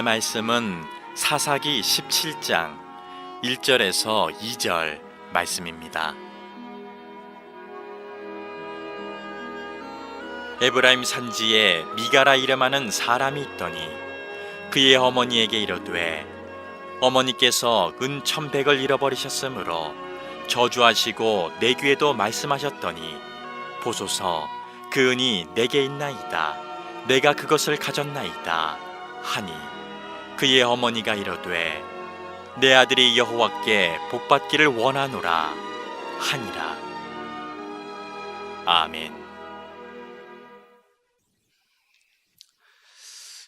말씀은 사사기 17장 1절에서 2절 말씀입니다. 에브라임 산지에 미가라 이름하는 사람이 있더니 그의 어머니에게 이르되 어머니께서 은 1,100을 잃어버리셨으므로 저주하시고 내 귀에도 말씀하셨더니 보소서 그 은이 내게 있나이다. 내가 그것을 가졌나이다 하니 그의 어머니가 이르되 내 아들이 여호와께 복받기를 원하노라 하니라. 아멘.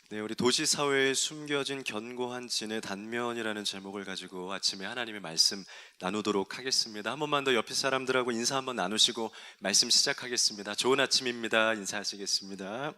네, 우리 도시 사회에 숨겨진 견고한 진의 단면이라는 제목을 가지고 아침에 하나님의 말씀 나누도록 하겠습니다. 한 번만 더 옆에 사람들하고 인사 한번 나누시고 말씀 시작하겠습니다. 좋은 아침입니다. 인사하시겠습니다.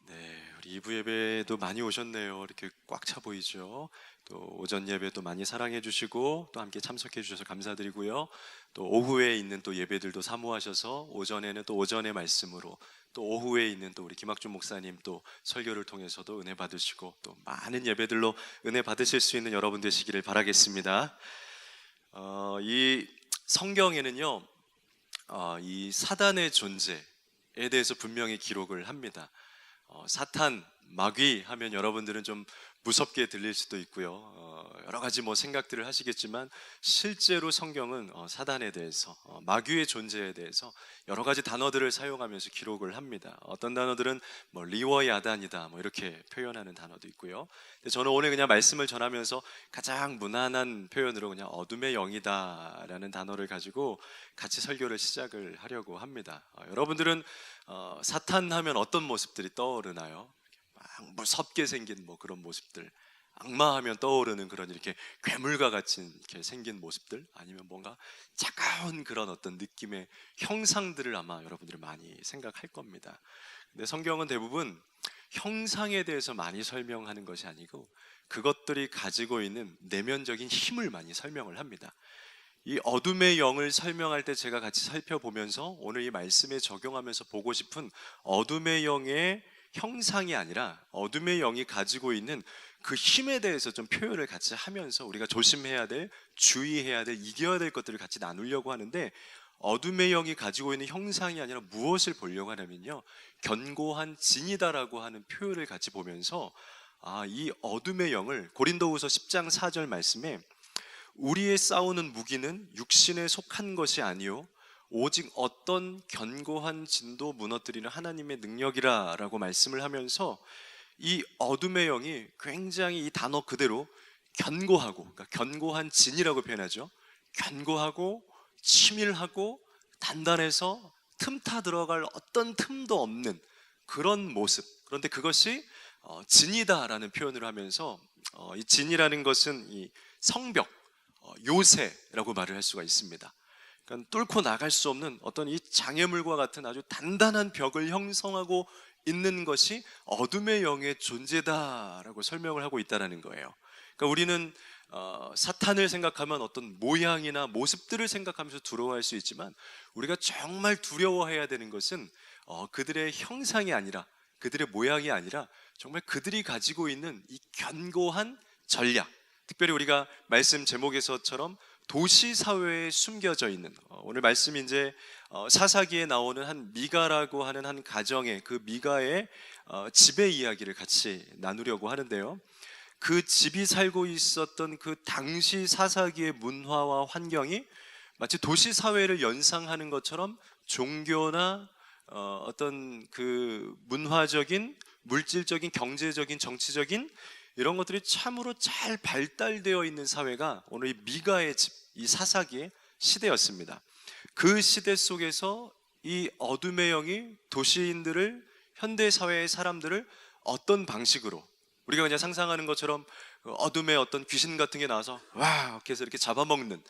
네, 우리 2부 예배도 많이 오셨네요. 이렇게 꽉 차 보이죠. 또 오전 예배도 많이 사랑해 주시고 또 함께 참석해 주셔서 감사드리고요. 또 오후에 있는 또 예배들도 사모하셔서 오전에는 또 오전의 말씀으로, 또 오후에 있는 또 우리 김학준 목사님 또 설교를 통해서도 은혜 받으시고 또 많은 예배들로 은혜 받으실 수 있는 여러분 되시기를 바라겠습니다. 이 성경에는요, 이 사단의 존재에 대해서 분명히 기록을 합니다. 사탄, 마귀 하면 여러분들은 좀 무섭게 들릴 수도 있고요. 여러 가지 생각들을 하시겠지만 실제로 성경은 사단에 대해서, 마귀의 존재에 대해서 여러 가지 단어들을 사용하면서 기록을 합니다. 어떤 단어들은 리워야단이다 이렇게 표현하는 단어도 있고요. 근데 저는 오늘 그냥 말씀을 전하면서 가장 무난한 표현으로 그냥 어둠의 영이다 라는 단어를 가지고 같이 설교를 시작을 하려고 합니다. 여러분들은 사탄 하면 어떤 모습들이 떠오르나요? 막 무섭게 생긴 그런 모습들, 악마하면 떠오르는 그런 이렇게 괴물과 같이 이렇게 생긴 모습들, 아니면 뭔가 차가운 그런 어떤 느낌의 형상들을 아마 여러분들이 많이 생각할 겁니다. 근데 성경은 대부분 형상에 대해서 많이 설명하는 것이 아니고 그것들이 가지고 있는 내면적인 힘을 많이 설명을 합니다. 이 어둠의 영을 설명할 때 제가 같이 살펴보면서 오늘 이 말씀에 적용하면서 보고 싶은 어둠의 영의 형상이 아니라 어둠의 영이 가지고 있는 그 힘에 대해서 좀 표현을 같이 하면서 우리가 조심해야 될, 주의해야 될, 이겨야 될 것들을 같이 나누려고 하는데, 어둠의 영이 가지고 있는 형상이 아니라 무엇을 보려고 하냐면요, 견고한 진이다라고 하는 표현을 같이 보면서 이 어둠의 영을 고린도후서 10장 4절 말씀에 우리의 싸우는 무기는 육신에 속한 것이 아니요 오직 어떤 견고한 진도 무너뜨리는 하나님의 능력이라 라고 말씀을 하면서 이 어둠의 영이 굉장히 이 단어 그대로 견고하고, 그러니까 견고한 진이라고 표현하죠. 견고하고 치밀하고 단단해서 틈타 들어갈 어떤 틈도 없는 그런 모습, 그런데 그것이 진이다라는 표현을 하면서 이 진이라는 것은 이 성벽, 요새라고 말을 할 수가 있습니다. 그러니까 뚫고 나갈 수 없는 어떤 이 장애물과 같은 아주 단단한 벽을 형성하고 있는 것이 어둠의 영의 존재다라고 설명을 하고 있다는 거예요. 그러니까 우리는 사탄을 생각하면 어떤 모양이나 모습들을 생각하면서 두려워할 수 있지만 우리가 정말 두려워해야 되는 것은 그들의 형상이 아니라, 그들의 모양이 아니라 정말 그들이 가지고 있는 이 견고한 전략, 특별히 우리가 말씀 제목에서처럼 도시 사회에 숨겨져 있는, 오늘 말씀 이제 사사기에 나오는 한 미가라고 하는 한 가정의 그 미가의 집의 이야기를 같이 나누려고 하는데요. 그 집이 살고 있었던 그 당시 사사기의 문화와 환경이 마치 도시 사회를 연상하는 것처럼 종교나 어떤 그 문화적인, 물질적인, 경제적인, 정치적인 이런 것들이 참으로 잘 발달되어 있는 사회가 오늘 이 미가의 집, 이 사사기의 시대였습니다. 그 시대 속에서 이 어둠의 영이 도시인들을, 현대사회의 사람들을 어떤 방식으로, 우리가 그냥 상상하는 것처럼 어둠의 어떤 귀신 같은 게 나와서 와 이렇게 해서 이렇게 잡아먹는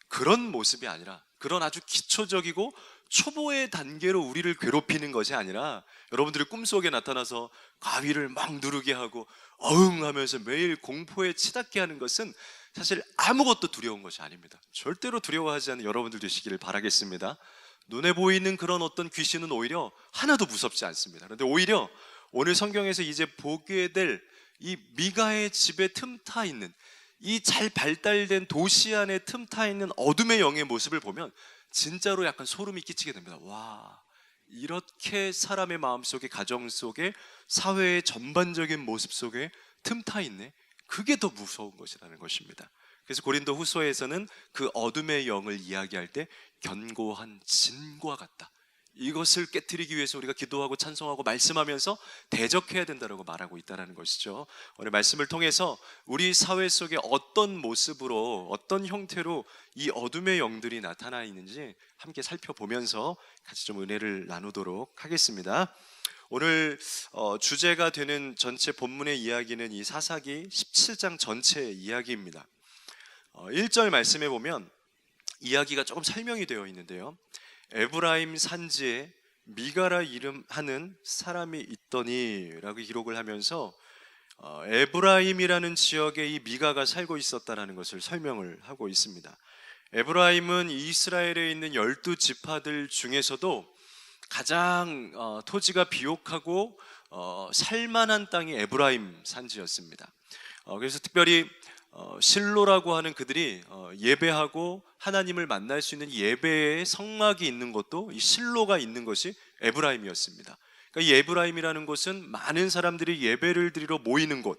그런 모습이 아니라, 그런 아주 기초적이고 초보의 단계로 우리를 괴롭히는 것이 아니라, 여러분들이 꿈속에 나타나서 가위를 막 누르게 하고 어흥 하면서 매일 공포에 치닫게 하는 것은 사실 아무것도 두려운 것이 아닙니다. 절대로 두려워하지 않는 여러분들 되시기를 바라겠습니다. 눈에 보이는 그런 어떤 귀신은 오히려 하나도 무섭지 않습니다. 그런데 오히려 오늘 성경에서 이제 보게 될 이 미가의 집에 틈타 있는 이 잘 발달된 도시 안에 틈타 있는 어둠의 영의 모습을 보면 진짜로 약간 소름이 끼치게 됩니다. 와, 이렇게 사람의 마음 속에, 가정 속에, 사회의 전반적인 모습 속에 틈타 있네. 그게 더 무서운 것이라는 것입니다. 그래서 고린도 후서에서는 그 어둠의 영을 이야기할 때 견고한 진과 같다, 이것을 깨트리기 위해서 우리가 기도하고 찬송하고 말씀하면서 대적해야 된다고 말하고 있다는 것이죠. 오늘 말씀을 통해서 우리 사회 속에 어떤 모습으로, 어떤 형태로 이 어둠의 영들이 나타나 있는지 함께 살펴보면서 같이 좀 은혜를 나누도록 하겠습니다. 오늘 주제가 되는 전체 본문의 이야기는 이 사사기 17장 전체의 이야기입니다. 1절 말씀에 보면 이야기가 조금 설명이 되어 있는데요. 에브라임 산지에 미가라 이름하는 사람이 있더니 라고 기록을 하면서 에브라임이라는 지역에 이 미가가 살고 있었다는 것을 설명을 하고 있습니다. 에브라임은 이스라엘에 있는 12지파들 중에서도 가장 토지가 비옥하고 살만한 땅이 에브라임 산지였습니다. 그래서 특별히 실로라고 하는 그들이 예배하고 하나님을 만날 수 있는 예배의 성막이 있는 것도 이 실로가 있는 것이 에브라임이었습니다. 그러니까 이 에브라임이라는 곳은 많은 사람들이 예배를 드리러 모이는 곳,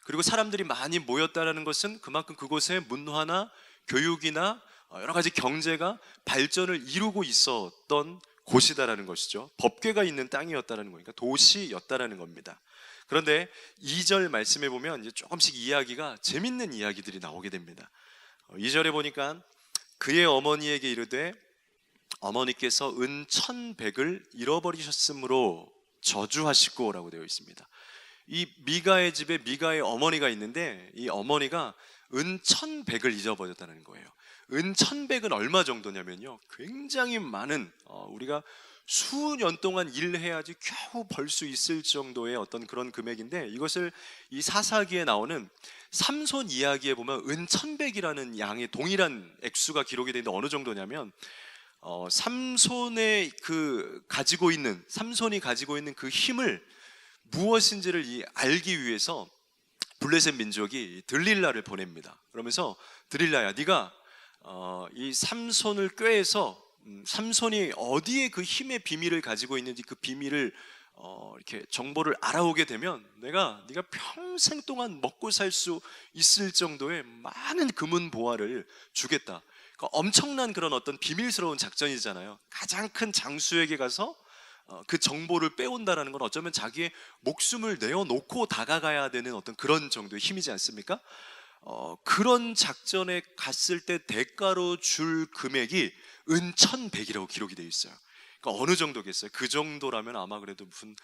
그리고 사람들이 많이 모였다는 것은 그만큼 그곳에 문화나 교육이나 여러 가지 경제가 발전을 이루고 있었던 곳이다라는 것이죠. 법궤가 있는 땅이었다는 거니까 도시였다라는 겁니다. 그런데 2절 말씀에 보면 이제 조금씩 이야기가, 재밌는 이야기들이 나오게 됩니다. 2절에 보니까 그의 어머니에게 이르되 어머니께서 은 1,100을 잃어버리셨으므로 저주하시고 라고 되어 있습니다. 이 미가의 집에 미가의 어머니가 있는데 이 어머니가 은 1,100을 잊어버렸다는 거예요. 은 1,100은 얼마 정도냐면요, 굉장히 많은, 우리가 수년 동안 일해야지 겨우 벌 수 있을 정도의 어떤 그런 금액인데, 이것을 이 사사기에 나오는 삼손 이야기에 보면 은 1,100이라는 양의 동일한 액수가 기록이 되는데 어느 정도냐면 삼손이 가지고 있는 그 힘을 무엇인지를 알기 위해서 블레셋 민족이 들릴라를 보냅니다. 그러면서 들릴라야, 네가 이 삼손을 꾀해서 삼손이 어디에 그 힘의 비밀을 가지고 있는지 그 비밀을 이렇게 정보를 알아오게 되면 네가 평생 동안 먹고 살 수 있을 정도의 많은 금은 보화를 주겠다. 그러니까 엄청난 그런 어떤 비밀스러운 작전이잖아요. 가장 큰 장수에게 가서 그 정보를 빼온다라는 건 어쩌면 자기의 목숨을 내어놓고 다가가야 되는 어떤 그런 정도의 힘이지 않습니까? 그런 작전에 갔을 때 대가로 줄 금액이 은 1,100이라고 기록이 되어 있어요. 그러니까 어느 정도겠어요? 그 정도라면 아마 그래도 무슨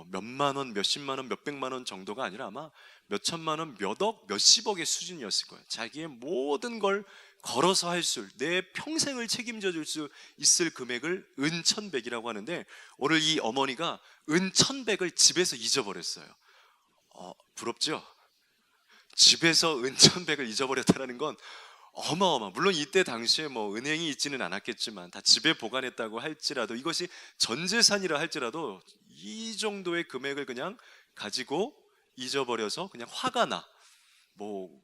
몇만 원, 몇십만 원, 몇백만 원 정도가 아니라 아마 몇천만 원, 몇억, 몇십억의 수준이었을 거예요. 자기의 모든 걸 걸어서 할 수, 내 평생을 책임져 줄 수 있을 금액을 은 1,100이라고 하는데, 오늘 이 어머니가 은 1,100을 집에서 잊어버렸어요. 부럽죠? 집에서 은 1,100을 잊어버렸다는 건 어마어마. 물론 이때 당시에 은행이 있지는 않았겠지만 다 집에 보관했다고 할지라도, 이것이 전 재산이라 할지라도 이 정도의 금액을 그냥 가지고 잊어버려서 그냥 화가 나.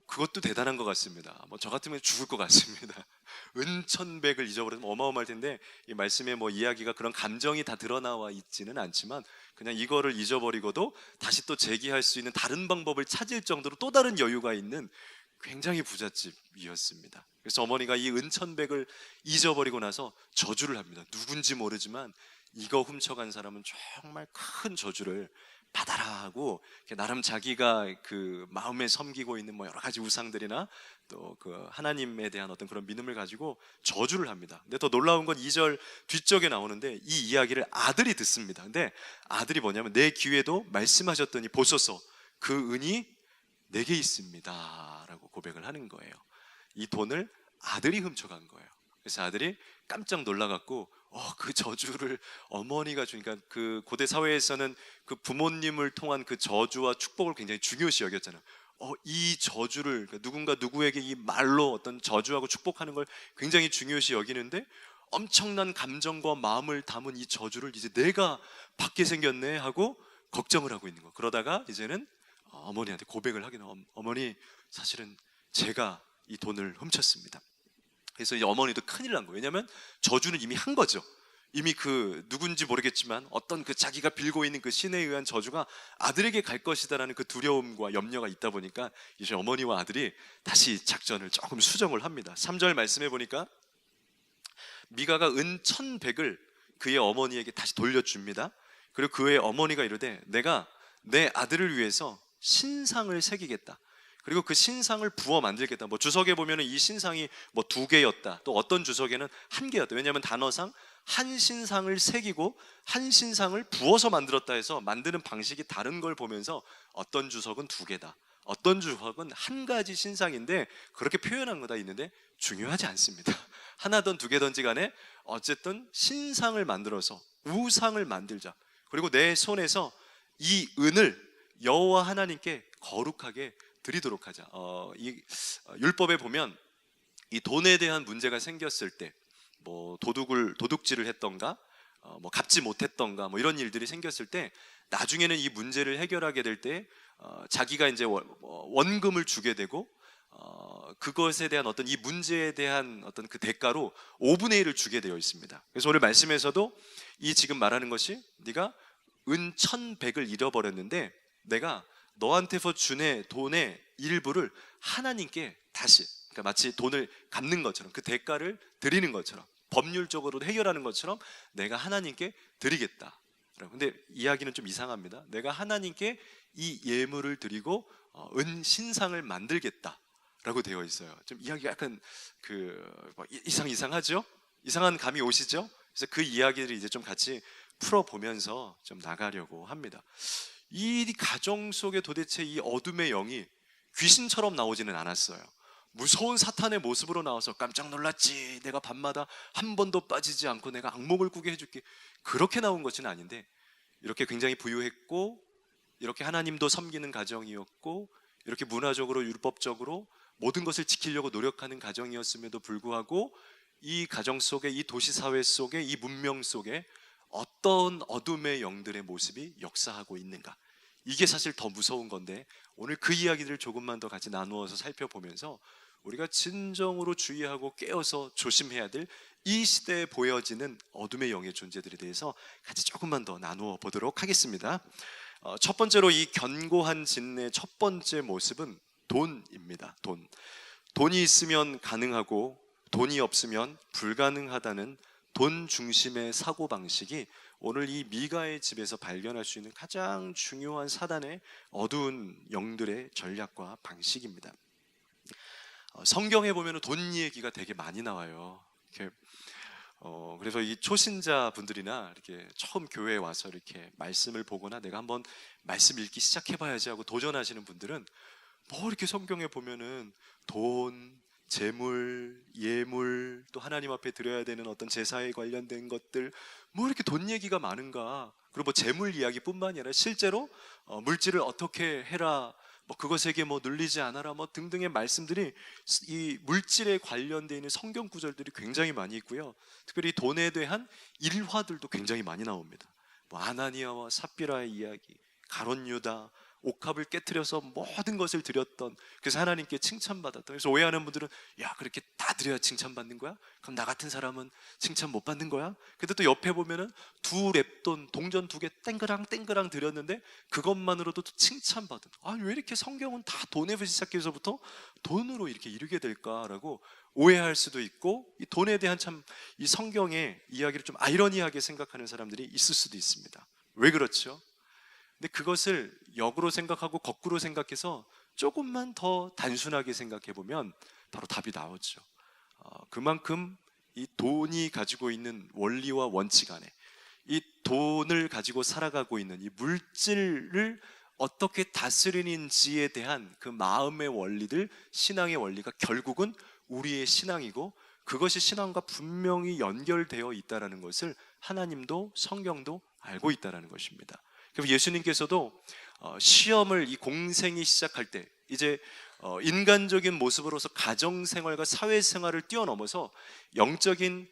그것도 대단한 것 같습니다. 저 같으면 죽을 것 같습니다. 은 1,100을 잊어버리면 어마어마할 텐데, 이 말씀에 이야기가 그런 감정이 다 드러나와 있지는 않지만 그냥 이거를 잊어버리고도 다시 또 재기할 수 있는 다른 방법을 찾을 정도로 또 다른 여유가 있는 굉장히 부잣집이었습니다. 그래서 어머니가 이 은 1,100을 잊어버리고 나서 저주를 합니다. 누군지 모르지만 이거 훔쳐간 사람은 정말 큰 저주를 받아라 하고, 나름 자기가 그 마음에 섬기고 있는 여러 가지 우상들이나 또 그 하나님에 대한 어떤 그런 믿음을 가지고 저주를 합니다. 근데 더 놀라운 건 2절 뒤쪽에 나오는데, 이 이야기를 아들이 듣습니다. 근데 아들이 뭐냐면, 내 귀에도 말씀하셨더니 보소서 그 은이 내게 있습니다 라고 고백을 하는 거예요. 이 돈을 아들이 훔쳐간 거예요. 그래서 아들이 깜짝 놀라갖고 그 저주를 어머니가 주니까, 그 고대 사회에서는 그 부모님을 통한 그 저주와 축복을 굉장히 중요시 여겼잖아요. 이 저주를, 그러니까 누군가 누구에게 이 말로 어떤 저주하고 축복하는 걸 굉장히 중요시 여기는데, 엄청난 감정과 마음을 담은 이 저주를 이제 내가 받게 생겼네 하고 걱정을 하고 있는 거. 그러다가 이제는 어머니한테 고백을 하게 돼요. 어머니, 사실은 제가 이 돈을 훔쳤습니다. 그래서 이제 어머니도 큰일 난 거예요. 왜냐하면 저주는 이미 한 거죠. 이미 그 누군지 모르겠지만 어떤 그 자기가 빌고 있는 그 신에 의한 저주가 아들에게 갈 것이다라는 그 두려움과 염려가 있다 보니까 이제 어머니와 아들이 다시 작전을 조금 수정을 합니다. 3절 말씀해 보니까 미가가 은 1,100을 그의 어머니에게 다시 돌려줍니다. 그리고 그의 어머니가 이르되 내가 내 아들을 위해서 신상을 새기겠다. 그리고 그 신상을 부어 만들겠다. 뭐 주석에 보면은 이 신상이 뭐 2개였다. 또 어떤 주석에는 1개였다. 왜냐하면 단어상 한 신상을 새기고 한 신상을 부어서 만들었다 해서 만드는 방식이 다른 걸 보면서 어떤 주석은 2개다. 어떤 주석은 한 가지 신상인데 그렇게 표현한 거다 있는데 중요하지 않습니다. 하나든 2개든지 간에 어쨌든 신상을 만들어서 우상을 만들자. 그리고 내 손에서 이 은을 여호와 하나님께 거룩하게 드리도록 하자. 율법에 보면 이 돈에 대한 문제가 생겼을 때 뭐 도둑질을 했던가 뭐 갚지 못했던가 뭐 이런 일들이 생겼을 때 나중에는 이 문제를 해결하게 될 때 자기가 이제 원금을 주게 되고 그것에 대한 어떤 이 문제에 대한 어떤 그 대가로 5분의 1을 주게 되어 있습니다. 그래서 오늘 말씀에서도 이 지금 말하는 것이 네가 은 1,100을 잃어버렸는데 내가 너한테서 준 돈의 일부를 하나님께 다시, 그러니까 마치 돈을 갚는 것처럼 그 대가를 드리는 것처럼 법률적으로 해결하는 것처럼 내가 하나님께 드리겠다. 근데 이야기는 좀 이상합니다. 내가 하나님께 이 예물을 드리고 은 신상을 만들겠다라고 되어 있어요. 좀 이야기가 약간 이상하죠? 이상한 감이 오시죠? 그래서 그 이야기를 이제 좀 같이 풀어보면서 좀 나가려고 합니다. 이 가정 속에 도대체 이 어둠의 영이 귀신처럼 나오지는 않았어요. 무서운 사탄의 모습으로 나와서 깜짝 놀랐지, 내가 밤마다 한 번도 빠지지 않고 내가 악몽을 꾸게 해줄게, 그렇게 나온 것은 아닌데 이렇게 굉장히 부유했고 이렇게 하나님도 섬기는 가정이었고 이렇게 문화적으로 율법적으로 모든 것을 지키려고 노력하는 가정이었음에도 불구하고 이 가정 속에, 이 도시 사회 속에, 이 문명 속에 어떤 어둠의 영들의 모습이 역사하고 있는가, 이게 사실 더 무서운 건데 오늘 그 이야기들을 조금만 더 같이 나누어서 살펴보면서 우리가 진정으로 주의하고 깨어서 조심해야 될 이 시대에 보여지는 어둠의 영의 존재들에 대해서 같이 조금만 더 나누어 보도록 하겠습니다. 첫 번째로 이 견고한 진리의 첫 번째 모습은 돈입니다. 돈이 있으면 가능하고 돈이 없으면 불가능하다는 돈 중심의 사고방식이 오늘 이 미가의 집에서 발견할 수 있는 가장 중요한 사단의 어두운 영들의 전략과 방식입니다. 성경에 보면 돈 얘기가 되게 많이 나와요. 그래서 이 초신자 분들이나 이렇게 처음 교회에 와서 이렇게 말씀을 보거나 내가 한번 말씀 읽기 시작해봐야지 하고 도전하시는 분들은 뭐 이렇게 성경에 보면은 돈, 재물, 예물, 또 하나님 앞에 드려야 되는 어떤 제사에 관련된 것들, 뭐 이렇게 돈 얘기가 많은가. 그리고 뭐 재물 이야기뿐만이 아니라 실제로 물질을 어떻게 해라, 뭐 그것에게 뭐 눌리지 않아라, 뭐 등등의 말씀들이 이 물질에 관련되어 있는 성경 구절들이 굉장히 많이 있고요. 특별히 돈에 대한 일화들도 굉장히 많이 나옵니다. 뭐 아나니아와 삽비라의 이야기, 가룟 유다, 옥합을 깨트려서 모든 것을 드렸던, 그래서 하나님께 칭찬받았던. 그래서 오해하는 분들은 야, 그렇게 다 드려야 칭찬받는 거야? 그럼 나 같은 사람은 칭찬 못 받는 거야? 근데 또 옆에 보면은 2랩돈 동전 2개 땡그랑 땡그랑 드렸는데 그것만으로도 또 칭찬받은. 왜 이렇게 성경은 다 돈에서 시작해서부터 돈으로 이렇게 이루게 될까라고 오해할 수도 있고, 이 돈에 대한 참 이 성경의 이야기를 좀 아이러니하게 생각하는 사람들이 있을 수도 있습니다. 왜 그렇죠? 근데 그것을 역으로 생각하고 거꾸로 생각해서 조금만 더 단순하게 생각해 보면 바로 답이 나오죠. 그만큼 이 돈이 가지고 있는 원리와 원칙 안에, 이 돈을 가지고 살아가고 있는 이 물질을 어떻게 다스리는지에 대한 그 마음의 원리들, 신앙의 원리가 결국은 우리의 신앙이고, 그것이 신앙과 분명히 연결되어 있다는 것을 하나님도 성경도 알고 있다는 것입니다. 그래서 예수님께서도 시험을, 이 공생이 시작할 때 이제 인간적인 모습으로서 가정생활과 사회생활을 뛰어넘어서 영적인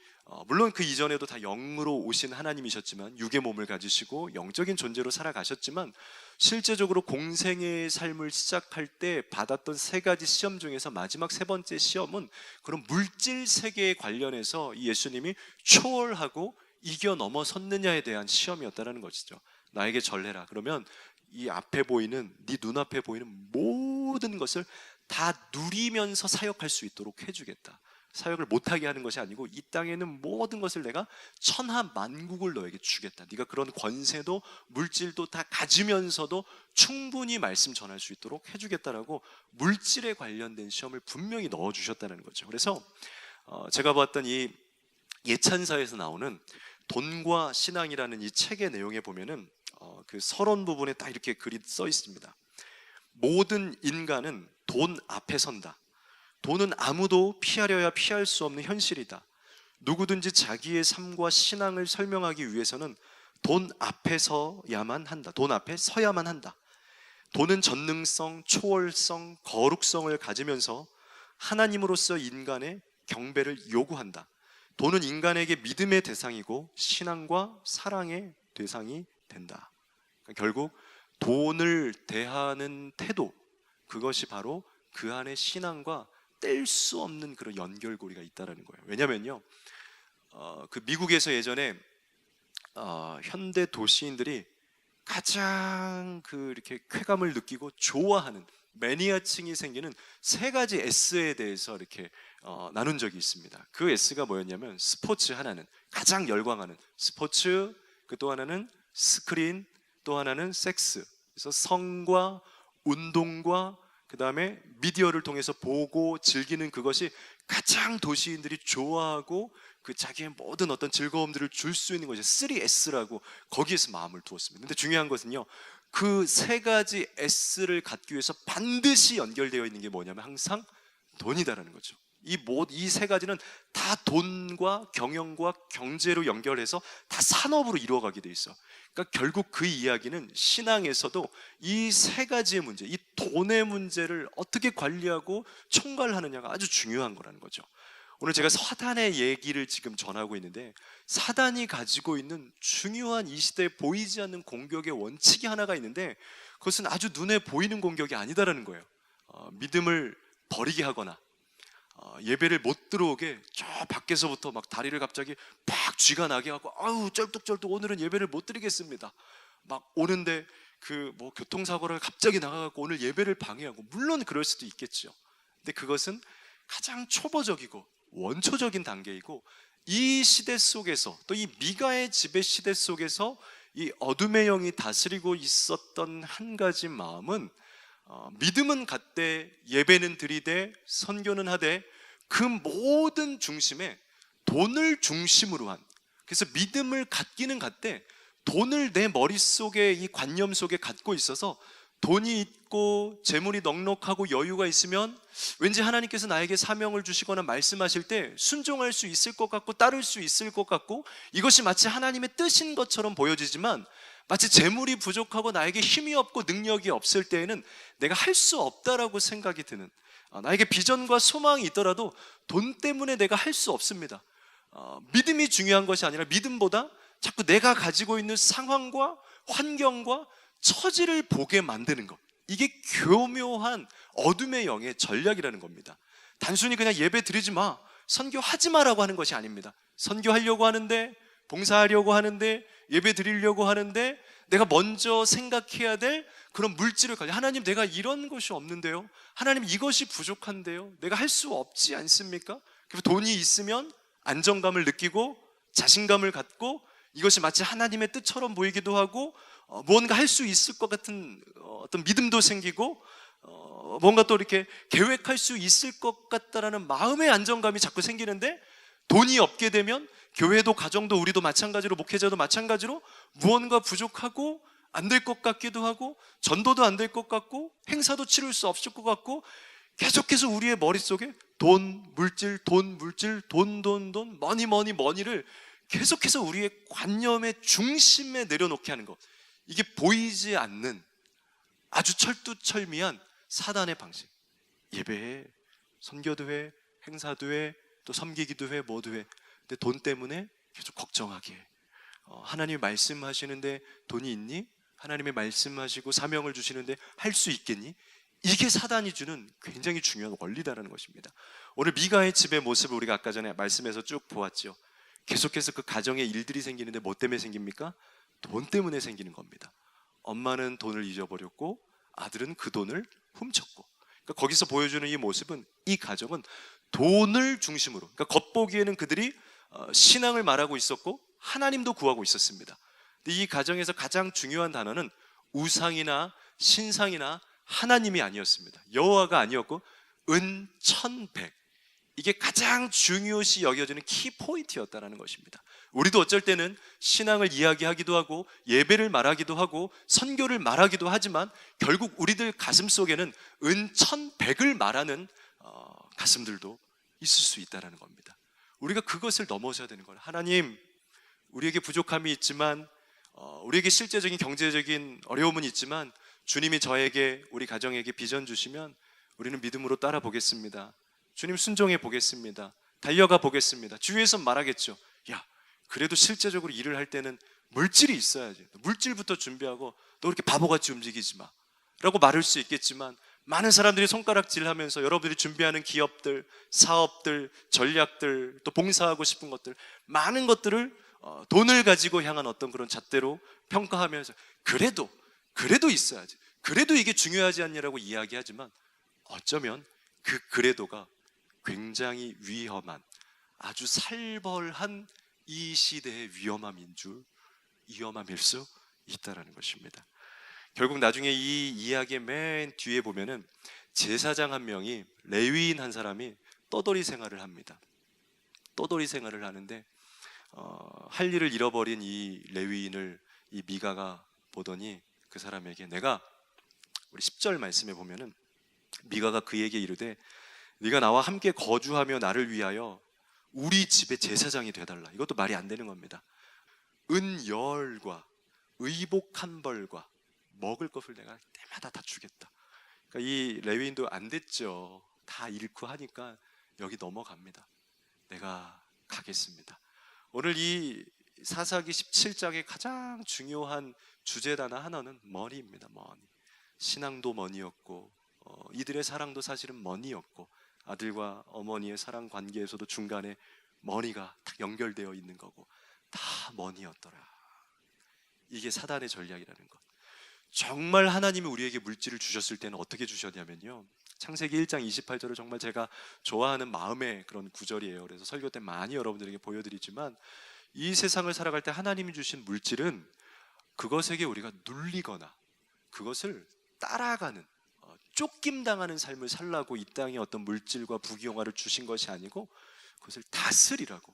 물론 그 이전에도 다 영으로 오신 하나님이셨지만, 육의 몸을 가지시고 영적인 존재로 살아가셨지만, 실제적으로 공생의 삶을 시작할 때 받았던 세 가지 시험 중에서 마지막 세 번째 시험은 그런 물질 세계에 관련해서 이 예수님이 초월하고 이겨 넘어섰느냐에 대한 시험이었다는 것이죠. 나에게 절해라. 그러면 이 앞에 보이는, 네 눈앞에 보이는 모든 것을 다 누리면서 사역할 수 있도록 해주겠다. 사역을 못하게 하는 것이 아니고 이 땅에는 모든 것을 내가 천하 만국을 너에게 주겠다. 네가 그런 권세도 물질도 다 가지면서도 충분히 말씀 전할 수 있도록 해주겠다라고 물질에 관련된 시험을 분명히 넣어주셨다는 거죠. 그래서 제가 봤던 이 예찬사에서 나오는 돈과 신앙이라는 이 책의 내용에 보면은 그 서론 부분에 딱 이렇게 글이 써 있습니다. 모든 인간은 돈 앞에 선다. 돈은 아무도 피하려야 피할 수 없는 현실이다. 누구든지 자기의 삶과 신앙을 설명하기 위해서는 돈 앞에 서야만 한다. 돈 앞에 서야만 한다. 돈은 전능성, 초월성, 거룩성을 가지면서 하나님으로서 인간의 경배를 요구한다. 돈은 인간에게 믿음의 대상이고 신앙과 사랑의 대상이 된다. 그러니까 결국 돈을 대하는 태도, 그것이 바로 그 안에 신앙과 뗄 수 없는 그런 연결고리가 있다는 거예요. 왜냐면요, 그 미국에서 예전에 현대 도시인들이 가장 이렇게 쾌감을 느끼고 좋아하는 매니아층이 생기는 세 가지 S에 대해서 이렇게 나눈 적이 있습니다. 그 S가 뭐였냐면, 스포츠 하나는, 가장 열광하는 스포츠, 또 하나는 스크린, 또 하나는 섹스. 그래서 성과 운동과 그 다음에 미디어를 통해서 보고 즐기는 그것이 가장 도시인들이 좋아하고 그 자기의 모든 어떤 즐거움들을 줄 수 있는 것이 3S라고 거기에서 마음을 두었습니다. 근데 중요한 것은요, 그 세 가지 S를 갖기 위해서 반드시 연결되어 있는 게 뭐냐면 항상 돈이다라는 거죠. 이 세 가지는 다 돈과 경영과 경제로 연결해서 다 산업으로 이루어가게 돼 있어. 그러니까 결국 그 이야기는 신앙에서도 이 세 가지의 문제, 이 돈의 문제를 어떻게 관리하고 총괄하느냐가 아주 중요한 거라는 거죠. 오늘 제가 사단의 얘기를 지금 전하고 있는데, 사단이 가지고 있는 중요한 이 시대에 보이지 않는 공격의 원칙이 하나가 있는데, 그것은 아주 눈에 보이는 공격이 아니다라는 거예요. 믿음을 버리게 하거나 예배를 못 들어오게 저 밖에서부터 막 다리를 갑자기 팍 쥐가 나게 하고, 아우 쩔뚝쩔뚝 오늘은 예배를 못 드리겠습니다. 막 오는데 교통사고를 갑자기 나가고 오늘 예배를 방해하고, 물론 그럴 수도 있겠죠. 근데 그것은 가장 초보적이고 원초적인 단계이고, 이 시대 속에서, 또 이 미가의 지배 시대 속에서 이 어둠의 영이 다스리고 있었던 한 가지 마음은, 믿음은 갖되 예배는 드리되 선교는 하되 그 모든 중심에 돈을 중심으로 한, 그래서 믿음을 갖기는 갖되 돈을 내 머릿속에, 이 관념 속에 갖고 있어서 돈이 있고 재물이 넉넉하고 여유가 있으면 왠지 하나님께서 나에게 사명을 주시거나 말씀하실 때 순종할 수 있을 것 같고 따를 수 있을 것 같고, 이것이 마치 하나님의 뜻인 것처럼 보여지지만, 마치 재물이 부족하고 나에게 힘이 없고 능력이 없을 때에는 내가 할 수 없다라고 생각이 드는, 나에게 비전과 소망이 있더라도 돈 때문에 내가 할 수 없습니다. 믿음이 중요한 것이 아니라 믿음보다 자꾸 내가 가지고 있는 상황과 환경과 처지를 보게 만드는 것, 이게 교묘한 어둠의 영의 전략이라는 겁니다. 단순히 그냥 예배 드리지 마, 선교하지 마라고 하는 것이 아닙니다. 선교하려고 하는데, 봉사하려고 하는데, 예배 드리려고 하는데 내가 먼저 생각해야 될 그런 물질을 가지고, 하나님 내가 이런 것이 없는데요, 하나님 이것이 부족한데요, 내가 할 수 없지 않습니까? 그래서 돈이 있으면 안정감을 느끼고 자신감을 갖고 이것이 마치 하나님의 뜻처럼 보이기도 하고, 무언가 할 수 있을 것 같은 어떤 믿음도 생기고, 뭔가 또 이렇게 계획할 수 있을 것 같다라는 마음의 안정감이 자꾸 생기는데, 돈이 없게 되면 교회도 가정도 우리도 마찬가지로, 목회자도 마찬가지로 무언가 부족하고 안 될 것 같기도 하고, 전도도 안 될 것 같고, 행사도 치를 수 없을 것 같고, 계속해서 우리의 머릿속에 돈, 물질, 돈, 물질, 돈, 머니를 계속해서 우리의 관념의 중심에 내려놓게 하는 것, 이게 보이지 않는 아주 철두철미한 사단의 방식. 예배해, 선교도 해, 행사도 해, 또 섬기기도 해, 뭐도 해. 근데 돈 때문에 계속 걱정하게 해. 하나님이 말씀하시는데 돈이 있니? 하나님이 말씀하시고 사명을 주시는데 할 수 있겠니? 이게 사단이 주는 굉장히 중요한 원리다라는 것입니다. 오늘 미가의 집의 모습을 우리가 아까 전에 말씀에서 쭉 보았죠. 계속해서 그 가정에 일들이 생기는데 뭐 때문에 생깁니까? 돈 때문에 생기는 겁니다. 엄마는 돈을 잊어버렸고 아들은 그 돈을 훔쳤고, 그러니까 거기서 보여주는 이 모습은, 이 가정은 돈을 중심으로, 그러니까 겉보기에는 그들이 신앙을 말하고 있었고 하나님도 구하고 있었습니다. 근데 이 가정에서 가장 중요한 단어는 우상이나 신상이나 하나님이 아니었습니다. 여호와가 아니었고 은천백, 이게 가장 중요시 여겨지는 키포인트였다는 것입니다. 우리도 어쩔 때는 신앙을 이야기하기도 하고 예배를 말하기도 하고 선교를 말하기도 하지만 결국 우리들 가슴 속에는 은천백을 말하는 가슴들도 있을 수 있다는 겁니다. 우리가 그것을 넘어서야 되는 거예요. 하나님, 우리에게 부족함이 있지만, 우리에게 실제적인 경제적인 어려움은 있지만 주님이 저에게, 우리 가정에게 비전 주시면 우리는 믿음으로 따라 보겠습니다. 주님 순종해 보겠습니다. 달려가 보겠습니다. 주위에서 말하겠죠. 야, 그래도 실제적으로 일을 할 때는 물질이 있어야지. 물질부터 준비하고 너 그렇게 바보같이 움직이지 마 라고 말할 수 있겠지만, 많은 사람들이 손가락질하면서 여러분들이 준비하는 기업들, 사업들, 전략들, 또 봉사하고 싶은 것들, 많은 것들을 돈을 가지고 향한 어떤 그런 잣대로 평가하면서 그래도 있어야지, 그래도 이게 중요하지 않냐라고 이야기하지만, 어쩌면 그 그래도가 굉장히 위험한, 아주 살벌한 이 시대의 위험함일 수 있다는 것입니다. 결국 나중에 이 이야기의 맨 뒤에 보면은 제사장 한 명이, 레위인 한 사람이 떠돌이 생활을 합니다. 떠돌이 생활을 하는데 할 일을 잃어버린 이 레위인을 이 미가가 보더니 그 사람에게, 우리 10절 말씀에 보면은 미가가 그에게 이르되 네가 나와 함께 거주하며 나를 위하여 우리 집의 제사장이 되달라. 이것도 말이 안 되는 겁니다. 은열과 의복 한 벌과 먹을 것을 내가 때마다 다 주겠다. 그러니까 이 레위인도 안 됐죠. 다 잃고 하니까 여기 넘어갑니다. 내가 가겠습니다. 오늘 이 사사기 17장의 가장 중요한 주제 단어 하나는 머니입니다. 머니. 신앙도 머니였고 이들의 사랑도 사실은 머니였고, 아들과 어머니의 사랑 관계에서도 중간에 머니가 딱 연결되어 있는 거고, 다 머니였더라. 이게 사단의 전략이라는 것. 정말 하나님이 우리에게 물질을 주셨을 때는 어떻게 주셨냐면요, 창세기 1장 28절을 정말 제가 좋아하는 마음의 그런 구절이에요. 그래서 설교 때 많이 여러분들에게 보여드리지만, 이 세상을 살아갈 때 하나님이 주신 물질은 그것에게 우리가 눌리거나 그것을 따라가는, 쫓김당하는 삶을 살라고 이 땅에 어떤 물질과 부귀영화를 주신 것이 아니고 그것을 다스리라고,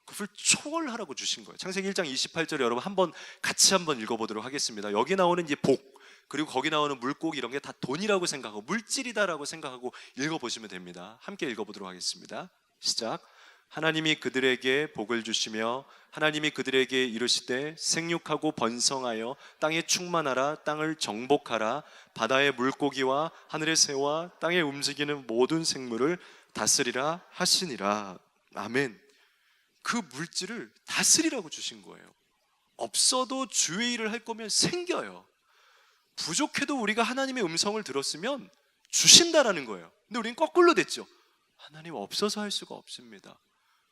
그것을 초월하라고 주신 거예요. 창세기 1장 28절에 여러분 같이 한번 읽어보도록 하겠습니다. 여기 나오는 이제 복, 그리고 거기 나오는 물고기, 이런 게 다 돈이라고 생각하고 물질이다라고 생각하고 읽어보시면 됩니다. 함께 읽어보도록 하겠습니다. 시작. 하나님이 그들에게 복을 주시며 하나님이 그들에게 이르시되 생육하고 번성하여 땅에 충만하라, 땅을 정복하라, 바다의 물고기와 하늘의 새와 땅에 움직이는 모든 생물을 다스리라 하시니라. 아멘. 그 물질을 다스리라고 주신 거예요. 없어도 주의 일을 할 거면 생겨요. 부족해도 우리가 하나님의 음성을 들었으면 주신다라는 거예요. 근데 우리는 거꾸로 됐죠. 하나님 없어서 할 수가 없습니다.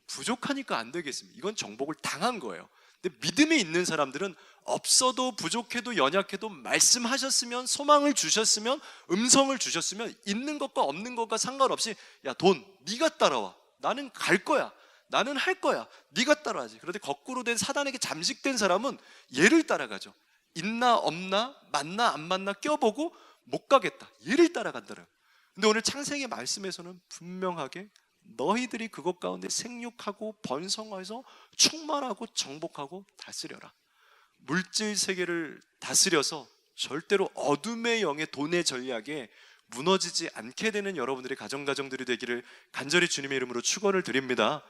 부족하니까 안 되겠습니다. 이건 정복을 당한 거예요. 근데 믿음에 있는 사람들은 없어도 부족해도 연약해도 말씀하셨으면, 소망을 주셨으면, 음성을 주셨으면 있는 것과 없는 것과 상관없이, 야, 돈 네가 따라와, 나는 갈 거야, 나는 할 거야, 네가 따라하지. 그런데 거꾸로 된 사단에게 잠식된 사람은 얘를 따라가죠. 있나 없나, 맞나 안 맞나 껴보고 못 가겠다, 얘를 따라간다는. 근데 오늘 창세기 말씀에서는 분명하게 너희들이 그것 가운데 생육하고 번성해서 충만하고 정복하고 다스려라. 물질 세계를 다스려서 절대로 어둠의 영의 돈의 전략에 무너지지 않게 되는 여러분들의 가정들이 되기를 간절히 주님의 이름으로 축원을 드립니다.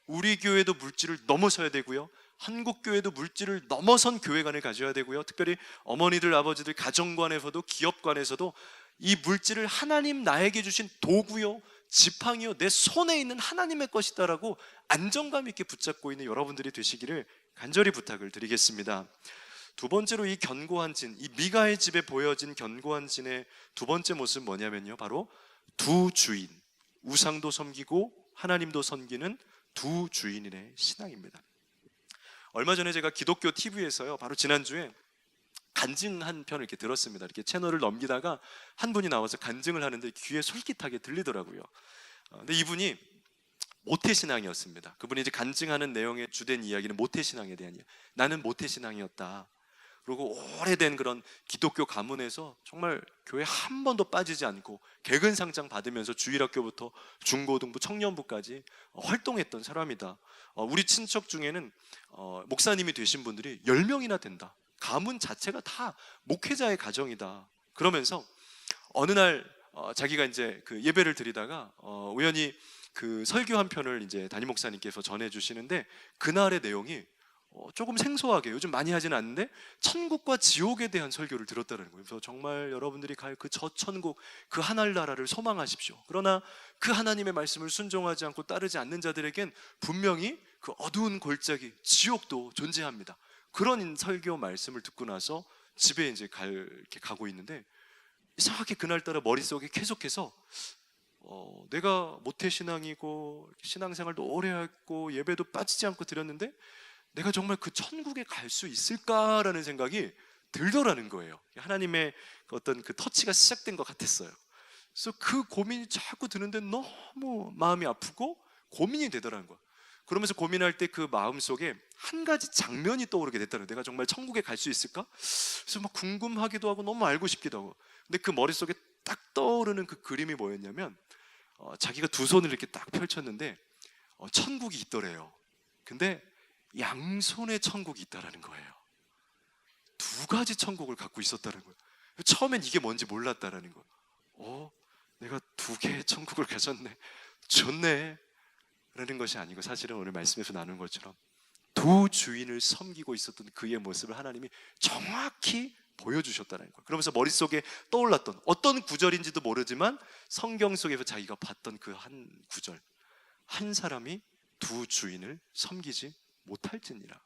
우리 교회도 물질을 넘어서야 되고요, 한국 교회도 물질을 넘어선 교회관을 가져야 되고요, 특별히 어머니들, 아버지들 가정관에서도 기업관에서도 이 물질을 하나님 나에게 주신 도구요, 지팡이요 내 손에 있는 하나님의 것이다라고 안정감 있게 붙잡고 있는 여러분들이 되시기를 간절히 부탁을 드리겠습니다. 두 번째로 이 견고한 진, 이 미가의 집에 보여진 견고한 진의 두 번째 모습은 뭐냐면요, 바로 두 주인, 우상도 섬기고 하나님도 섬기는 두 주인의 신앙입니다. 얼마 전에 제가 기독교 TV에서요, 바로 지난주에 간증한 편을 이렇게 들었습니다. 이렇게 채널을 넘기다가 한 분이 나와서 간증을 하는데 귀에 솔깃하게 들리더라고요. 근데 이분이 모태신앙이었습니다. 그분이 이제 간증하는 내용의 주된 이야기는 모태신앙에 대한 이야기. 나는 모태신앙이었다. 그리고 오래된 그런 기독교 가문에서 정말 교회 한 번도 빠지지 않고 개근상장 받으면서 주일학교부터 중고등부, 청년부까지 활동했던 사람이다. 우리 친척 중에는 목사님이 되신 분들이 10명이나 된다. 가문 자체가 다 목회자의 가정이다. 그러면서 어느 날 자기가 이제 그 예배를 드리다가 우연히 그 설교 한 편을 이제 담임 목사님께서 전해 주시는데, 그날의 내용이 조금 생소하게, 요즘 많이 하지는 않는데 천국과 지옥에 대한 설교를 들었다는 거예요. 그래서 정말 여러분들이 갈 그 저 천국, 그 하늘나라를 소망하십시오. 그러나 그 하나님의 말씀을 순종하지 않고 따르지 않는 자들에겐 분명히 그 어두운 골짜기 지옥도 존재합니다. 그런 설교 말씀을 듣고 나서 집에 이제 이렇게 가고 있는데, 이상하게 그날따라 머릿속에 계속해서 내가 모태신앙이고 신앙생활도 오래 했고 예배도 빠지지 않고 드렸는데 내가 정말 그 천국에 갈 수 있을까라는 생각이 들더라는 거예요. 하나님의 어떤 그 터치가 시작된 것 같았어요. 그래서 그 고민이 자꾸 드는데 너무 마음이 아프고 고민이 되더라는 거예요. 그러면서 고민할 때 그 마음속에 한 가지 장면이 떠오르게 됐다는 거예요. 내가 정말 천국에 갈 수 있을까? 그래서 막 궁금하기도 하고 너무 알고 싶기도 하고. 근데 그 머릿속에 딱 떠오르는 그 그림이 뭐였냐면 자기가 두 손을 이렇게 딱 펼쳤는데 천국이 있더래요. 근데 양손에 천국이 있다라는 거예요. 두 가지 천국을 갖고 있었다는 거예요. 처음엔 이게 뭔지 몰랐다라는 거예요. 내가 두 개의 천국을 가졌네, 좋네 라는 것이 아니고, 사실은 오늘 말씀에서 나눈 것처럼 두 주인을 섬기고 있었던 그의 모습을 하나님이 정확히 보여주셨다는 거예요. 그러면서 머릿속에 떠올랐던 어떤 구절인지도 모르지만 성경 속에서 자기가 봤던 그 한 구절, 한 사람이 두 주인을 섬기지 못할지니라.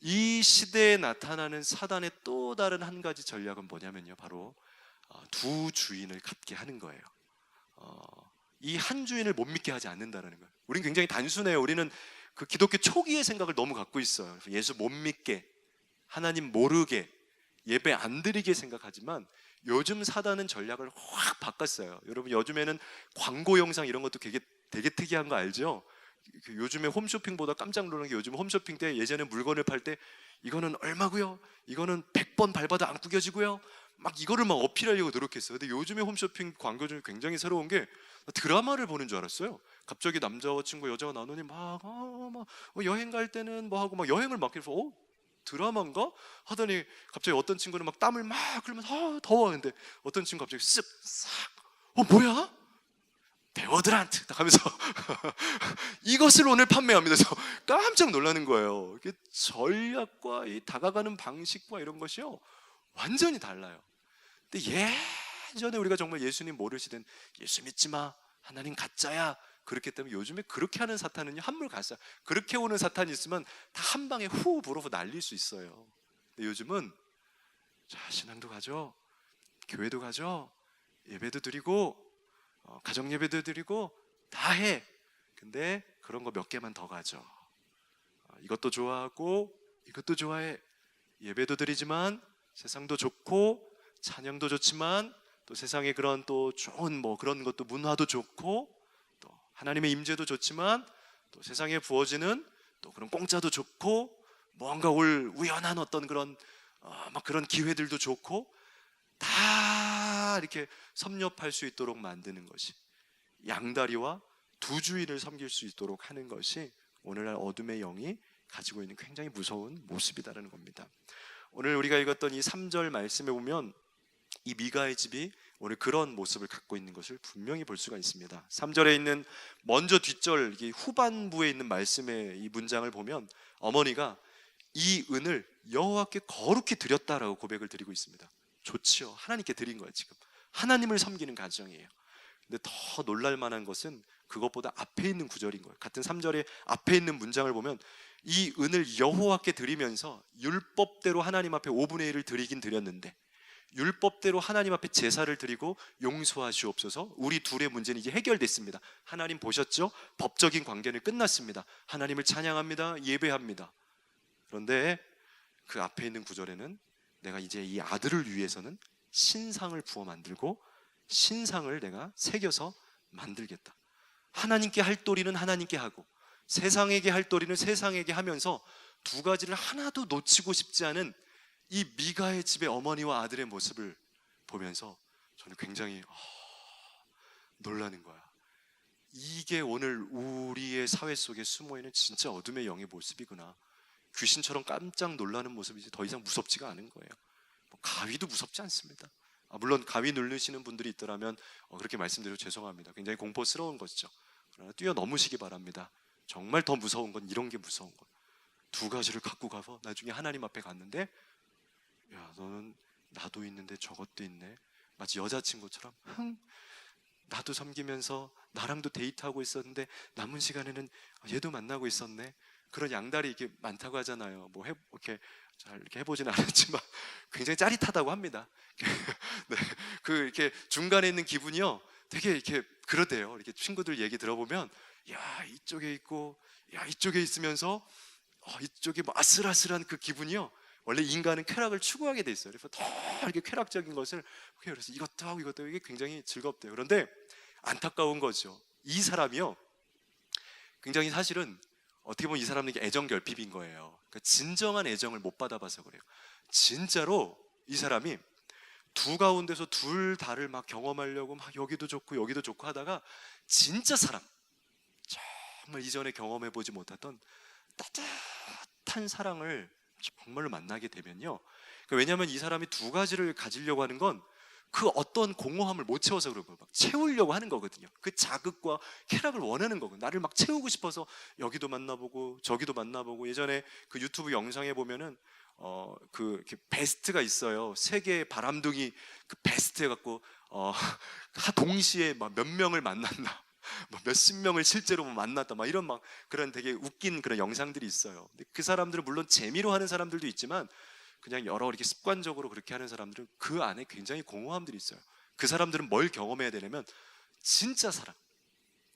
이 시대에 나타나는 사단의 또 다른 한 가지 전략은 뭐냐면요, 바로 두 주인을 갖게 하는 거예요. 이 한 주인을 못 믿게 하지 않는다는 거예요. 우리는 굉장히 단순해요. 우리는 그 기독교 초기의 생각을 너무 갖고 있어요. 예수 못 믿게, 하나님 모르게, 예배 안 드리게 생각하지만 요즘 사단은 전략을 확 바꿨어요. 여러분, 요즘에는 광고 영상 이런 것도 되게 특이한 거 알죠? 요즘에 홈쇼핑보다 깜짝 놀란 게, 요즘 홈쇼핑 때 예전에 물건을 팔 때 이거는 얼마고요? 이거는 100번 밟아도 안 구겨지고요? 막 이거를 막 어필하려고 노력했어요. 근데 요즘에 홈쇼핑 광고 중에 굉장히 새로운 게, 드라마를 보는 줄 알았어요. 갑자기 남자와 친구, 여자가 나누니 막 여행 갈 때는 뭐 하고 막 여행을 막 해서 드라마인가? 하더니 갑자기 어떤 친구는 막 땀을 막 흘리면서 더워 하는데, 어떤 친구 갑자기 쓱 싹 뭐야? 배우들한테 딱 하면서 이것을 오늘 판매합니다. 그래서 깜짝 놀라는 거예요. 이게 전략과 이 다가가는 방식과 이런 것이요, 완전히 달라요. 근데 예전에 우리가 정말 예수님 모르시던 예수 믿지 마, 하나님 가짜야, 그렇기 때문에 요즘에 그렇게 하는 사탄은요, 한물 갔어요. 그렇게 오는 사탄이 있으면 다 한 방에 후 불어서 날릴 수 있어요. 근데 요즘은 신앙도 가죠, 교회도 가죠, 예배도 드리고 가정 예배도 드리고 다 해. 근데 그런 거 몇 개만 더 가죠. 이것도 좋아하고 이것도 좋아해. 예배도 드리지만 세상도 좋고 찬양도 좋지만 또 세상에 그런 또 좋은 뭐 그런 것도, 문화도 좋고 또 하나님의 임재도 좋지만 또 세상에 부어지는 또 그런 공짜도 좋고 뭔가 우연한 어떤 그런 막 그런 기회들도 좋고, 다 이렇게 섭렵할 수 있도록 만드는 것이, 양다리와 두 주인을 섬길 수 있도록 하는 것이 오늘날 어둠의 영이 가지고 있는 굉장히 무서운 모습이다라는 겁니다. 오늘 우리가 읽었던 이 3절 말씀에 보면 이 미가의 집이 오늘 그런 모습을 갖고 있는 것을 분명히 볼 수가 있습니다. 3절에 있는 먼저 뒷절 후반부에 있는 말씀의 이 문장을 보면 어머니가 이 은을 여호와께 거룩히 드렸다라고 고백을 드리고 있습니다. 좋지요. 하나님께 드린 거예요. 지금 하나님을 섬기는 가정이에요. 근데 더 놀랄 만한 것은 그것보다 앞에 있는 구절인 거예요. 같은 3절의 앞에 있는 문장을 보면 이 은을 여호와께 드리면서 율법대로 하나님 앞에 5분의 1을 드리긴 드렸는데 율법대로 하나님 앞에 제사를 드리고 용서하시옵소서. 우리 둘의 문제는 이제 해결됐습니다. 하나님 보셨죠? 법적인 관계는 끝났습니다. 하나님을 찬양합니다. 예배합니다. 그런데 그 앞에 있는 구절에는 내가 이제 이 아들을 위해서는 신상을 부어 만들고 신상을 내가 새겨서 만들겠다. 하나님께 할 도리는 하나님께 하고 세상에게 할 도리는 세상에게 하면서 두 가지를 하나도 놓치고 싶지 않은 이 미가의 집의 어머니와 아들의 모습을 보면서 저는 굉장히 놀라는 거야. 이게 오늘 우리의 사회 속에 숨어있는 진짜 어둠의 영의 모습이구나. 귀신처럼 깜짝 놀라는 모습이 이제 더 이상 무섭지가 않은 거예요. 가위도 무섭지 않습니다. 물론 가위 누르시는 분들이 있더라면 그렇게 말씀드려 죄송합니다. 굉장히 공포스러운 것이죠. 그러나 뛰어넘으시기 바랍니다. 정말 더 무서운 건 이런 게 무서운 거예요. 두 가지를 갖고 가서 나중에 하나님 앞에 갔는데 야, 너는 나도 있는데 저것도 있네. 마치 여자친구처럼 나도 섬기면서 나랑도 데이트하고 있었는데 남은 시간에는 얘도 만나고 있었네. 그런 양다리 이렇게 많다고 하잖아요. 이렇게 잘 이렇게 해보지는 않았지만 굉장히 짜릿하다고 합니다. 네, 이렇게 중간에 있는 기분이요, 되게 이렇게 그러대요. 이렇게 친구들 얘기 들어보면, 야 이쪽에 있고, 야 이쪽에 있으면서, 이쪽에 아슬아슬한 그 기분이요. 원래 인간은 쾌락을 추구하게 돼 있어요. 그래서 더 이렇게 쾌락적인 것을, 그래서 이것도 하고 이것도 하고 이게 굉장히 즐겁대요. 그런데 안타까운 거죠. 이 사람이요, 굉장히 사실은 어떻게 보면 이 사람에게 애정 결핍인 거예요. 그러니까 진정한 애정을 못 받아봐서 그래요. 진짜로 이 사람이 두 가운데서 둘 다를 막 경험하려고 막 여기도 좋고 여기도 좋고 하다가 진짜 사랑, 정말 이전에 경험해보지 못했던 따뜻한 사랑을 정말로 만나게 되면요, 왜냐하면 이 사람이 두 가지를 가지려고 하는 건 그 어떤 공허함을 못 채워서 그런 거예요. 막 채우려고 하는 거거든요. 그 자극과 쾌락을 원하는 거거든요. 나를 막 채우고 싶어서 여기도 만나보고 저기도 만나보고. 예전에 그 유튜브 영상에 보면은 이렇게 베스트가 있어요. 세계의 바람둥이 그 베스트 해갖고 동시에 막 몇 명을 만났나, 몇십 명을 실제로 만났다, 막 이런 막 그런 되게 웃긴 그런 영상들이 있어요. 근데 그 사람들은 물론 재미로 하는 사람들도 있지만 그냥 여러 이렇게 습관적으로 그렇게 하는 사람들은 그 안에 굉장히 공허함들이 있어요. 그 사람들은 뭘 경험해야 되냐면 진짜 사랑,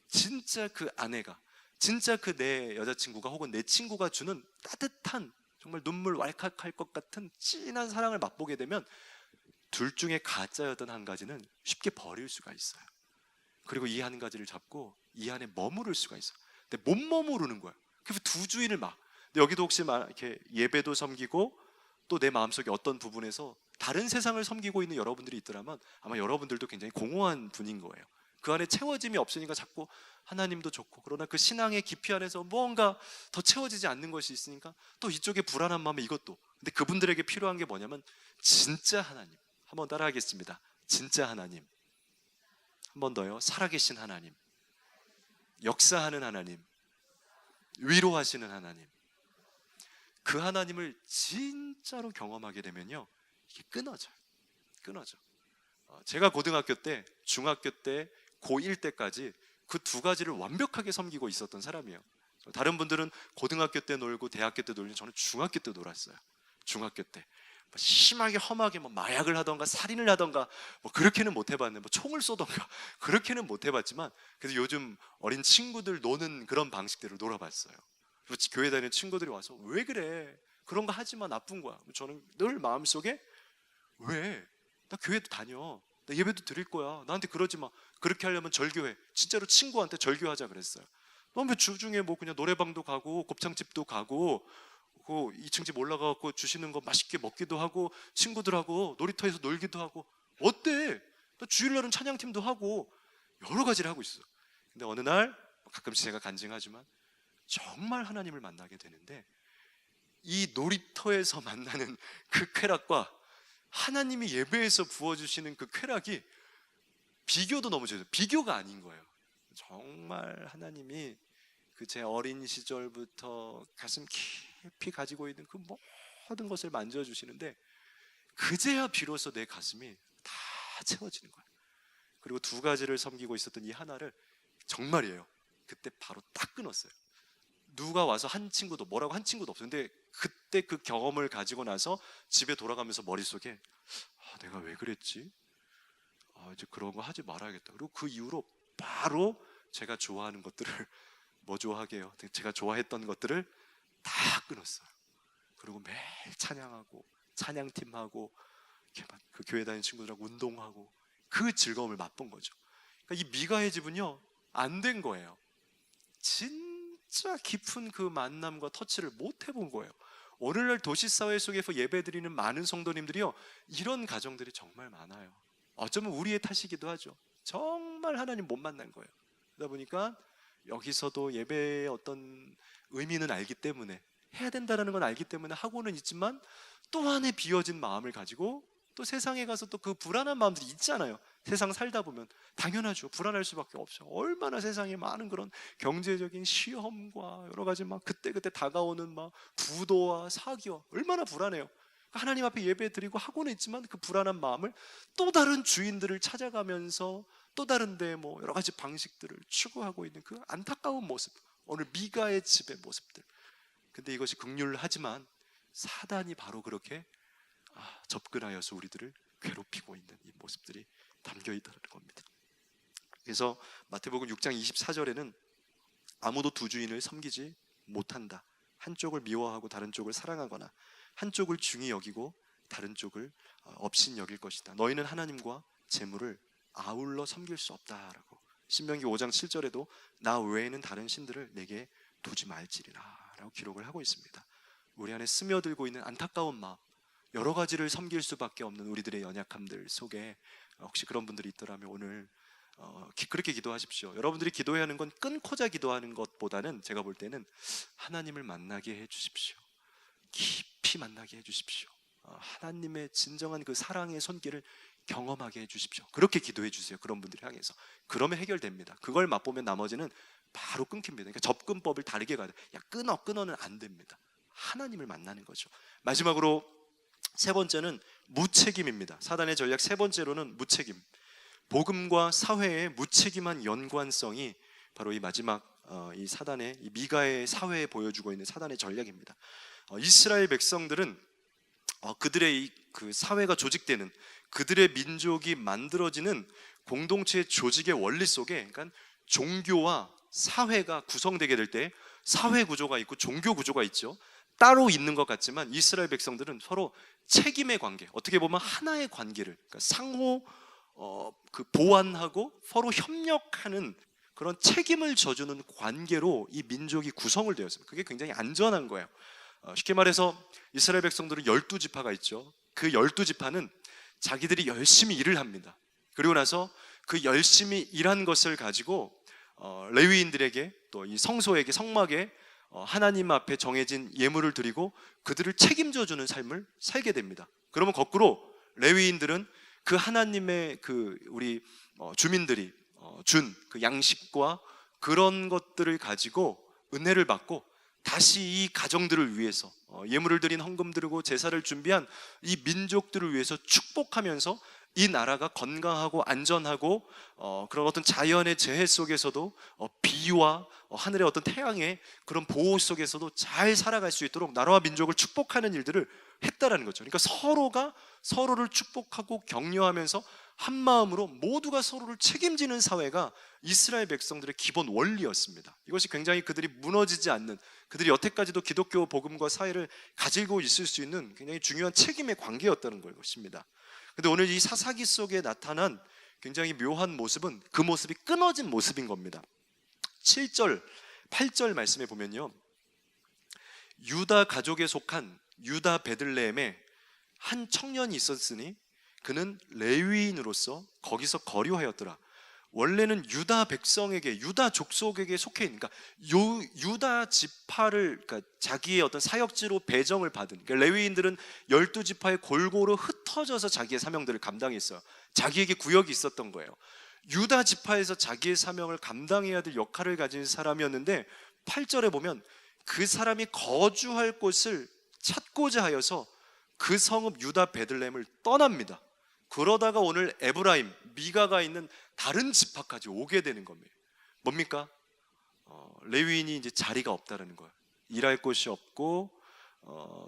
진짜 그 아내가, 진짜 그 내 여자친구가 혹은 내 친구가 주는 따뜻한, 정말 눈물 왈칵할 것 같은 진한 사랑을 맛보게 되면 둘 중에 가짜였던 한 가지는 쉽게 버릴 수가 있어요. 그리고 이 한 가지를 잡고 이 안에 머무를 수가 있어요. 근데 못 머무르는 거예요. 그래서 두 주인을 막. 근데 여기도 혹시 이렇게 예배도 섬기고 또 내 마음속에 어떤 부분에서 다른 세상을 섬기고 있는 여러분들이 있더라면 아마 여러분들도 굉장히 공허한 분인 거예요. 그 안에 채워짐이 없으니까 자꾸 하나님도 좋고, 그러나 그 신앙의 깊이 안에서 뭔가 더 채워지지 않는 것이 있으니까 또 이쪽에 불안한 마음에 이것도. 근데 그분들에게 필요한 게 뭐냐면 진짜 하나님. 한번 따라하겠습니다. 진짜 하나님. 한 번 더요. 살아계신 하나님, 역사하는 하나님, 위로하시는 하나님. 그 하나님을 진짜로 경험하게 되면요, 이게 끊어져. 제가 고등학교 때, 중학교 때, 고1 때까지 그 두 가지를 완벽하게 섬기고 있었던 사람이에요. 다른 분들은 고등학교 때 놀고 대학교 때 놀고, 저는 중학교 때 놀았어요. 중학교 때 심하게 험하게 마약을 하던가 살인을 하던가 그렇게는 못 해봤는데, 총을 쏘던가 그렇게는 못 해봤지만, 그래서 요즘 어린 친구들 노는 그런 방식대로 놀아봤어요. 그리고 교회 다니는 친구들이 와서 왜 그래, 그런 거 하지마, 나쁜 거야. 저는 늘 마음속에, 왜? 나 교회도 다녀, 나 예배도 드릴 거야, 나한테 그러지 마. 그렇게 하려면 절교해. 진짜로 친구한테 절교하자 그랬어요. 넌 왜 주중에 그냥 노래방도 가고 곱창집도 가고 그 2층 집 올라가고 주시는 거 맛있게 먹기도 하고 친구들하고 놀이터에서 놀기도 하고, 어때? 나 주일날은 찬양팀도 하고 여러 가지를 하고 있어. 근데 어느 날 가끔씩 제가 간증하지만 정말 하나님을 만나게 되는데, 이 놀이터에서 만나는 그 쾌락과 하나님이 예배에서 부어주시는 그 쾌락이 비교도 너무 좋아요. 비교가 아닌 거예요. 정말 하나님이 그 제 어린 시절부터 가슴 깊이 가지고 있는 그 모든 것을 만져주시는데, 그제야 비로소 내 가슴이 다 채워지는 거예요. 그리고 두 가지를 섬기고 있었던 이 하나를 정말이에요, 그때 바로 딱 끊었어요. 누가 와서 한 친구도 뭐라고 한 친구도 없어요. 근데 그때 그 경험을 가지고 나서 집에 돌아가면서 머릿속에 내가 왜 그랬지? 이제 그런 거 하지 말아야겠다. 그리고 그 이후로 바로 제가 좋아하는 것들을 뭐 좋아하게 해요? 제가 좋아했던 것들을 다 끊었어요. 그리고 매일 찬양하고 찬양팀하고 이렇게 막 그 교회 다니는 친구들하고 운동하고 그 즐거움을 맛본 거죠. 그러니까 이 미가의 집은요, 안 된 거예요. 진짜 깊은 그 만남과 터치를 못 해본 거예요. 오늘날 도시사회 속에서 예배드리는 많은 성도님들이요, 이런 가정들이 정말 많아요. 어쩌면 우리의 탓이기도 하죠. 정말 하나님 못 만난 거예요. 그러다 보니까 여기서도 예배의 어떤 의미는 알기 때문에, 해야 된다는 건 알기 때문에 하고는 있지만 또 안에 비어진 마음을 가지고 또 세상에 가서 또 그 불안한 마음들이 있잖아요. 세상 살다 보면 당연하죠. 불안할 수밖에 없어요. 얼마나 세상에 많은 그런 경제적인 시험과 여러 가지 막 그때그때 다가오는 막 부도와 사기와 얼마나 불안해요. 하나님 앞에 예배 드리고 하고는 있지만 그 불안한 마음을 또 다른 주인들을 찾아가면서 또 다른 데 뭐 여러 가지 방식들을 추구하고 있는 그 안타까운 모습, 오늘 미가의 집의 모습들. 근데 이것이 긍휼하지만 사단이 바로 그렇게 접근하여서 우리들을 괴롭히고 있는 이 모습들이 담겨 있다는 겁니다. 그래서 마태복음 6장 24절에는 아무도 두 주인을 섬기지 못한다. 한쪽을 미워하고 다른 쪽을 사랑하거나 한쪽을 중히 여기고 다른 쪽을 업신 여길 것이다. 너희는 하나님과 재물을 아울러 섬길 수 없다라고. 신명기 5장 7절에도 나 외에는 다른 신들을 내게 두지 말지리라 라고 기록을 하고 있습니다. 우리 안에 스며들고 있는 안타까운 마음, 여러 가지를 섬길 수밖에 없는 우리들의 연약함들 속에 혹시 그런 분들이 있더라면 오늘 그렇게 기도하십시오. 여러분들이 기도해야 하는 건 끊고자 기도하는 것보다는 제가 볼 때는 하나님을 만나게 해주십시오. 깊이 만나게 해주십시오. 하나님의 진정한 그 사랑의 손길을 경험하게 해주십시오. 그렇게 기도해 주세요. 그런 분들을 향해서. 그러면 해결됩니다. 그걸 맛보면 나머지는 바로 끊깁니다. 그러니까 접근법을 다르게 가야 돼요. 야, 끊어는 안 됩니다. 하나님을 만나는 거죠. 마지막으로 세 번째는 무책임입니다. 사단의 전략 세 번째로는 무책임. 복음과 사회의 무책임한 연관성이 바로 이 마지막 이 사단의 이 미가의 사회에 보여주고 있는 사단의 전략입니다. 이스라엘 백성들은 그들의 그 사회가 조직되는, 그들의 민족이 만들어지는 공동체 조직의 원리 속에, 그러니까 종교와 사회가 구성되게 될 때 사회 구조가 있고 종교 구조가 있죠. 따로 있는 것 같지만 이스라엘 백성들은 서로 책임의 관계, 어떻게 보면 하나의 관계를, 그러니까 상호 그 보완하고 서로 협력하는 그런 책임을 져주는 관계로 이 민족이 구성을 되었습니다. 그게 굉장히 안전한 거예요. 쉽게 말해서 이스라엘 백성들은 12지파가 있죠. 그 12지파는 자기들이 열심히 일을 합니다. 그리고 나서 그 열심히 일한 것을 가지고 레위인들에게 또 이 성소에게, 성막에 하나님 앞에 정해진 예물을 드리고 그들을 책임져 주는 삶을 살게 됩니다. 그러면 거꾸로 레위인들은 그 하나님의 그 우리 주민들이 준 그 양식과 그런 것들을 가지고 은혜를 받고 다시 이 가정들을 위해서 예물을 드린 헌금 드리고 제사를 준비한 이 민족들을 위해서 축복하면서 이 나라가 건강하고 안전하고 그런 어떤 자연의 재해 속에서도 비와 하늘의 어떤 태양의 그런 보호 속에서도 잘 살아갈 수 있도록 나라와 민족을 축복하는 일들을 했다라는 거죠. 그러니까 서로가 서로를 축복하고 격려하면서 한 마음으로 모두가 서로를 책임지는 사회가 이스라엘 백성들의 기본 원리였습니다. 이것이 굉장히 그들이 무너지지 않는, 그들이 여태까지도 기독교 복음과 사회를 가지고 있을 수 있는 굉장히 중요한 책임의 관계였다는 것입니다. 근데 오늘 이 사사기 속에 나타난 굉장히 묘한 모습은 그 모습이 끊어진 모습인 겁니다. 7절, 8절 말씀에 보면요, 유다 가족에 속한 유다 베들레헴에 한 청년이 있었으니 그는 레위인으로서 거기서 거류하였더라. 원래는 유다 백성에게, 유다 족속에게 속해 있는, 그러니까 유다 지파를, 그러니까 자기의 어떤 사역지로 배정을 받은, 그러니까 레위인들은 12지파에 골고루 흩어져서 자기의 사명들을 감당했어요. 자기에게 구역이 있었던 거예요. 유다 지파에서 자기의 사명을 감당해야 될 역할을 가진 사람이었는데 8절에 보면 그 사람이 거주할 곳을 찾고자 하여서 그 성읍 유다 베들레헴을 떠납니다. 그러다가 오늘 에브라임, 미가가 있는 다른 지파까지 오게 되는 겁니다. 뭡니까? 레위인이 이제 자리가 없다라는 거예요. 일할 곳이 없고,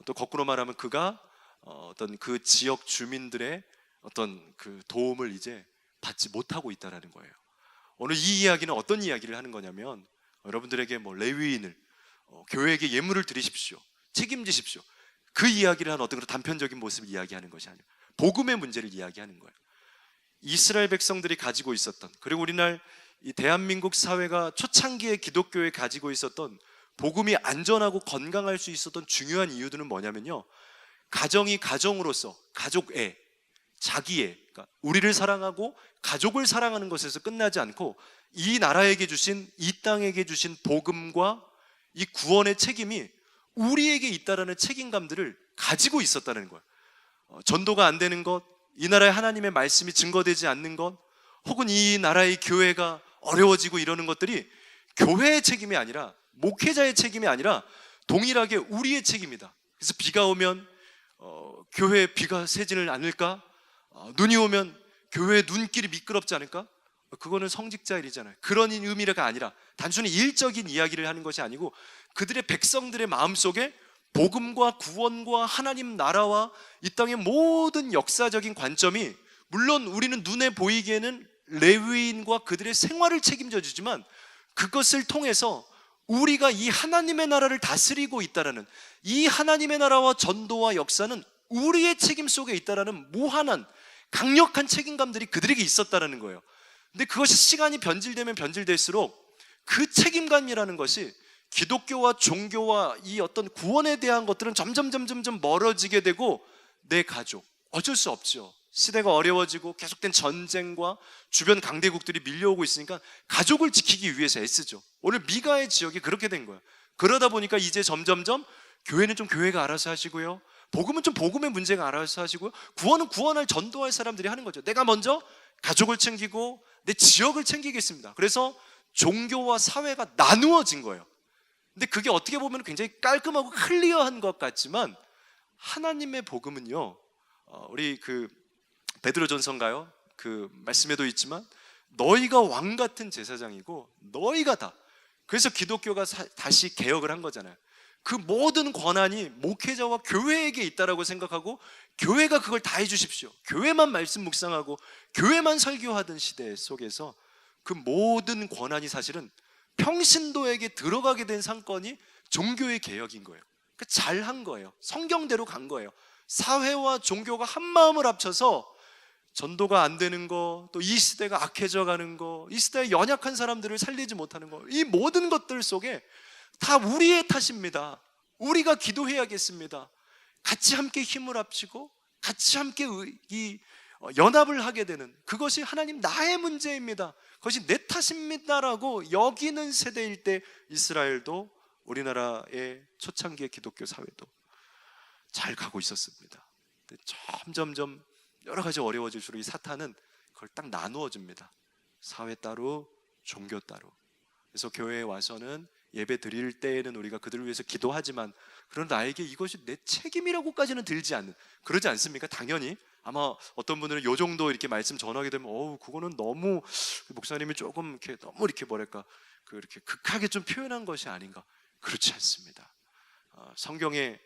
또 거꾸로 말하면 그가 어떤 그 지역 주민들의 어떤 그 도움을 이제 받지 못하고 있다라는 거예요. 오늘 이 이야기는 어떤 이야기를 하는 거냐면, 여러분들에게 뭐 레위인을 교회에게 예물을 드리십시오, 책임지십시오, 그 이야기를 한 어떤 그런 단편적인 모습을 이야기하는 것이 아니에요. 복음의 문제를 이야기하는 거예요. 이스라엘 백성들이 가지고 있었던, 그리고 우리날 이 대한민국 사회가 초창기에 기독교에 가지고 있었던 복음이 안전하고 건강할 수 있었던 중요한 이유들은 뭐냐면요, 가정이 가정으로서 가족애, 자기애, 그러니까 우리를 사랑하고 가족을 사랑하는 것에서 끝나지 않고 이 나라에게 주신, 이 땅에게 주신 복음과 이 구원의 책임이 우리에게 있다라는 책임감들을 가지고 있었다는 거예요. 전도가 안 되는 것, 이 나라의 하나님의 말씀이 증거되지 않는 것, 혹은 이 나라의 교회가 어려워지고 이러는 것들이 교회의 책임이 아니라, 목회자의 책임이 아니라 동일하게 우리의 책임이다. 그래서 비가 오면 교회에 비가 새지는 않을까? 눈이 오면 교회의 눈길이 미끄럽지 않을까? 그거는 성직자 일이잖아요. 그런 의미가 아니라 단순히 일적인 이야기를 하는 것이 아니고 그들의 백성들의 마음속에 복음과 구원과 하나님 나라와 이 땅의 모든 역사적인 관점이, 물론 우리는 눈에 보이기에는 레위인과 그들의 생활을 책임져 주지만 그것을 통해서 우리가 이 하나님의 나라를 다스리고 있다라는, 이 하나님의 나라와 전도와 역사는 우리의 책임 속에 있다라는 무한한 강력한 책임감들이 그들에게 있었다라는 거예요. 근데 그것이 시간이 변질되면 변질될수록 그 책임감이라는 것이 기독교와 종교와 이 어떤 구원에 대한 것들은 점점 멀어지게 되고, 내 가족, 어쩔 수 없죠. 시대가 어려워지고 계속된 전쟁과 주변 강대국들이 밀려오고 있으니까 가족을 지키기 위해서 애쓰죠. 오늘 미가의 지역이 그렇게 된 거예요. 그러다 보니까 이제 점점점 교회는 좀 교회가 알아서 하시고요, 복음은 좀 복음의 문제가 알아서 하시고요, 구원은 구원할, 전도할 사람들이 하는 거죠. 내가 먼저 가족을 챙기고 내 지역을 챙기겠습니다. 그래서 종교와 사회가 나누어진 거예요. 근데 그게 어떻게 보면 굉장히 깔끔하고 클리어한 것 같지만, 하나님의 복음은요, 우리 그 베드로전서인가요? 그 말씀에도 있지만 너희가 왕 같은 제사장이고 너희가 다, 그래서 기독교가 다시 개혁을 한 거잖아요. 그 모든 권한이 목회자와 교회에게 있다라고 생각하고 교회가 그걸 다 해주십시오, 교회만 말씀 묵상하고 교회만 설교하던 시대 속에서 그 모든 권한이 사실은 평신도에게 들어가게 된 상권이 종교의 개혁인 거예요. 그러니까 잘한 거예요. 성경대로 간 거예요. 사회와 종교가 한 마음을 합쳐서 전도가 안 되는 거, 또 이 시대가 악해져 가는 거, 이 시대의 연약한 사람들을 살리지 못하는 거, 이 모든 것들 속에 다 우리의 탓입니다. 우리가 기도해야겠습니다. 같이 함께 힘을 합치고 같이 함께 연합을 하게 되는, 그것이 하나님 나의 문제입니다, 그것이 내 탓입니다라고 여기는 세대일 때 이스라엘도 우리나라의 초창기의 기독교 사회도 잘 가고 있었습니다. 근데 점점점 여러 가지 어려워질수록 이 사탄은 그걸 딱 나누어 줍니다. 사회 따로, 종교 따로. 그래서 교회에 와서는 예배 드릴 때에는 우리가 그들을 위해서 기도하지만, 그런 나에게 이것이 내 책임이라고까지는 들지 않는, 그러지 않습니까? 당연히 아마 어떤 분들은 요 정도 이렇게 말씀 전하게 되면 그거는 너무 목사님이 조금 이렇게 너무 이렇게 뭐랄까 이렇게 극하게 좀 표현한 것이 아닌가. 그렇지 않습니다. 성경의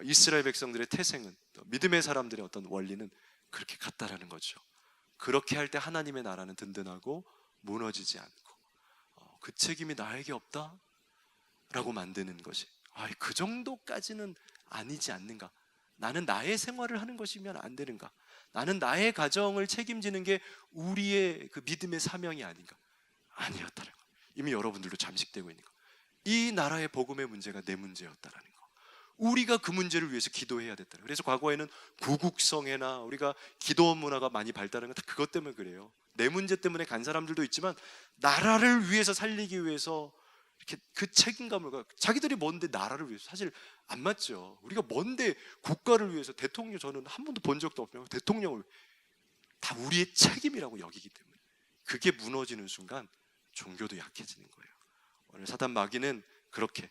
이스라엘 백성들의 태생은, 또 믿음의 사람들의 어떤 원리는 그렇게 같다라는 거죠. 그렇게 할 때 하나님의 나라는 든든하고 무너지지 않고, 그 책임이 나에게 없다? 라고 만드는 것이, 그 정도까지는 아니지 않는가? 나는 나의 생활을 하는 것이면 안 되는가? 나는 나의 가정을 책임지는 게 우리의 그 믿음의 사명이 아닌가? 아니었다는 거. 이미 여러분들도 잠식되고 있는 거. 이 나라의 복음의 문제가 내 문제였다라는 거. 우리가 그 문제를 위해서 기도해야 됐다는. 그래서 과거에는 구국성애나 우리가 기도 문화가 많이 발달한 건 다 그것 때문에 그래요. 내 문제 때문에 간 사람들도 있지만 나라를 위해서 살리기 위해서 이렇게 그 책임감을, 자기들이 뭔데 나라를 위해서, 사실 안 맞죠. 우리가 뭔데 국가를 위해서, 대통령, 저는 한 번도 본 적도 없고 대통령을 다 우리의 책임이라고 여기기 때문에 그게 무너지는 순간 종교도 약해지는 거예요. 오늘 사단 마귀는 그렇게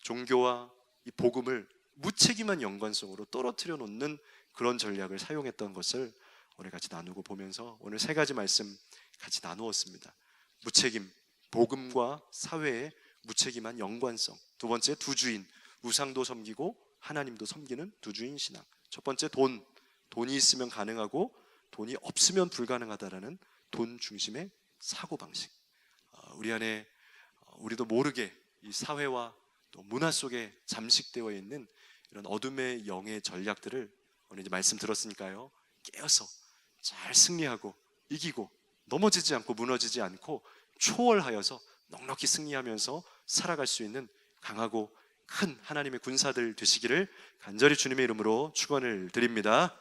종교와 이 복음을 무책임한 연관성으로 떨어뜨려 놓는 그런 전략을 사용했던 것을 오늘 같이 나누고 보면서 오늘 세 가지 말씀 같이 나누었습니다. 무책임, 복음과 사회의 무책임한 연관성. 두 번째, 두 주인, 우상도 섬기고 하나님도 섬기는 두 주인 신앙. 첫 번째, 돈이 있으면 가능하고 돈이 없으면 불가능하다라는 돈 중심의 사고방식. 우리 안에 우리도 모르게 이 사회와 또 문화 속에 잠식되어 있는 이런 어둠의 영의 전략들을 오늘 이제 말씀 들었으니까요, 깨어서 잘 승리하고 이기고 넘어지지 않고 무너지지 않고 초월하여서 넉넉히 승리하면서 살아갈 수 있는 강하고 큰 하나님의 군사들 되시기를 간절히 주님의 이름으로 축원을 드립니다.